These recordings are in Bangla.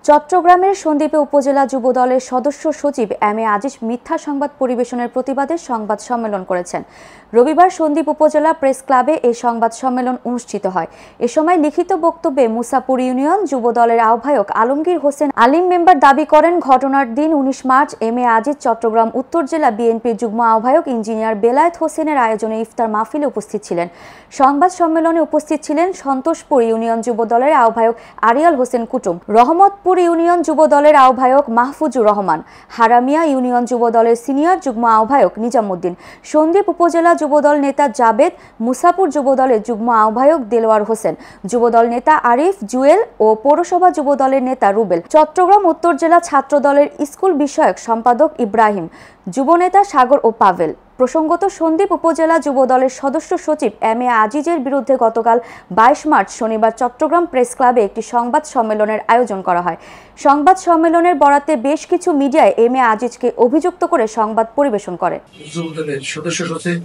চট্টগ্রামের সন্দ্বীপে উপজেলা যুবদলের সদস্য সচিব এম এ আজিজ মিথ্যা সংবাদ পরিবেশনের প্রতিবাদে সংবাদ সম্মেলন করেছেন। রবিবার সন্দ্বীপ উপজেলা প্রেস ক্লাবে এই সংবাদ সম্মেলন অনুষ্ঠিত হয়। এ সময় লিখিত বক্তব্যে মুসাপুর ইউনিয়ন যুবদলের আহ্বায়ক আলমগীর হোসেন আলিম মেম্বার দাবি করেন, ঘটনার দিন 19 March M A Aziz Chittagong উত্তর জেলা বিএনপির যুগ্ম আহ্বায়ক ইঞ্জিনিয়ার বেলায়েত হোসেনের আয়োজনে ইফতার মাহফিলে উপস্থিত ছিলেন। সংবাদ সম্মেলনে উপস্থিত ছিলেন সন্তোষপুর ইউনিয়ন যুবদলের আহ্বায়ক আরিয়াল হোসেন কুটুম, রহমতপুর ইউনিয়ন যুবদলের আহ্বায়ক মাহফুজুর রহমান, হারামিয়া ইউনিয়ন যুবদলের সিনিয়র যুগ্ম আহ্বায়ক নিজামুদ্দিন, সন্দ্বীপ উপজেলা যুবদল নেতা জাবেদ, মুসাপুর যুবদলের যুগ্ম আহ্বায়ক দেলোয়ার হোসেন, যুবদল নেতা আরিফ জুয়েল ও পৌরসভা যুবদলের নেতা রুবেল, চট্টগ্রাম উত্তর জেলা ছাত্র দলের স্কুল বিষয়ক সম্পাদক ইব্রাহিম, যুবনেতা সাগর ও পাভেল। প্রসঙ্গত, সন্দ্বীপ উপজেলা যুবদলের সদস্য সচিব এম এ আজিজের বিরুদ্ধে গতকাল 22 মার্চ শনিবার চট্টগ্রাম প্রেস ক্লাবে একটি সংবাদ সম্মেলনের আয়োজন করা হয়। সংবাদ সম্মেলনের বরাতে বেশ কিছু মিডিয়ায় এম এ আজিজকে অভিযুক্ত করে সংবাদ পরিবেশন করে। যুবদলের সদস্য সচিব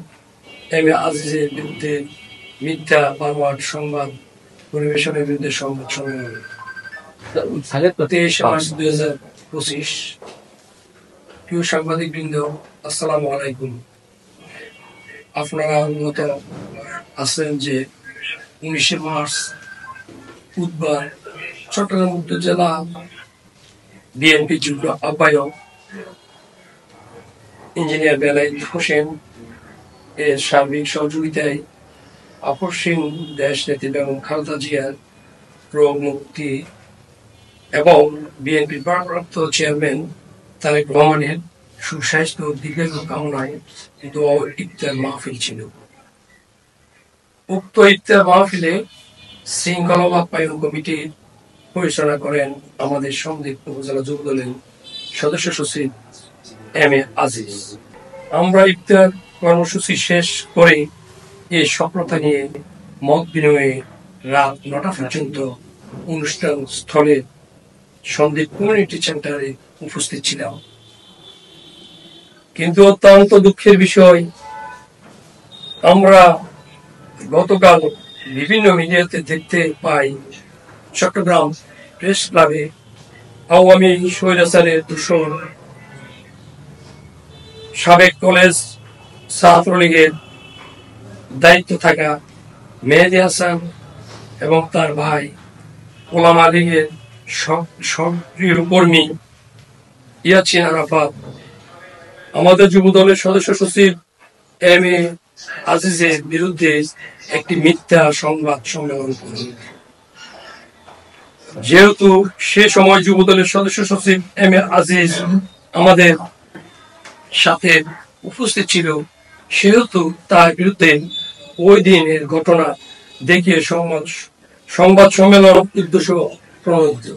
এম এ আজিজের বিরুদ্ধে মিথ্যা বানোয়াট সংবাদ পরিবেশনের বিরুদ্ধে সংবাদ সম্মেলন 23 মার্চ 2025। প্রিয় সাংবাদিক বৃন্দ, আসসালামু আলাইকুম। আপনারা অবগত আছেন যে 19 মার্চ বুধবার চট্টগ্রাম উত্তর জেলা বিএনপি যুগ্ম আহ্বায়ক ইঞ্জিনিয়ার বেলায়েত হোসেন এর সার্বিক সহযোগিতায় আপসহীন দেশ নেত্রী বেগম খালেদা জিয়ার রোগ মুক্তি এবং বিএনপির ভারপ্রাপ্ত চেয়ারম্যান তারেক রহমানের সুস্বাস্থ্য ও দীর্ঘায়ু কামনায় দোয়া ও ইফতার মাহফিল ছিল। উক্ত ইফতার মাহফিলে শৃঙ্খলা বাস্তবায়ন কমিটির পরিচালনা করেন আমাদের সন্দ্বীপ উপজেলা যুবদলের সদস্য সচিব এম এ আজিজ। আমরা ইফতার কর্মসূচি শেষ করে এই সফলতা নিয়ে মত বিনিময়ে রাত 9টা পর্যন্ত অনুষ্ঠান স্থলে সন্দ্বীপ কমিউনিটি সেন্টারে উপস্থিত ছিলাম। কিন্তু অত্যন্ত দুঃখের বিষয়, আমরা গতকাল বিভিন্ন মিডিয়াতে দেখতে পাই চট্টগ্রাম প্রেস ক্লাবে আওয়ামী স্বৈরাচারের দূষণ সাবেক কলেজ ছাত্রলীগের দায়িত্ব থাকা মেহেদী হাসান এবং তার ভাই ওলামা লীগের সক্রিয় কর্মী ইয়াছিন আরাফাত আমাদের যুবদলের সদস্য সচিব এম এ আজিজের বিরুদ্ধে একটি মিথ্যা সংবাদ সম্মেলন করেন। যেহেতু সে সময় যুবদলের সদস্য সচিব এম এ আজিজ আমাদের সাথে উপস্থিত ছিল, সেহেতু তার বিরুদ্ধে ওই দিনের ঘটনা দেখিয়ে সংবাদ সম্মেলন উদ্দেশ্য প্রণোদিত।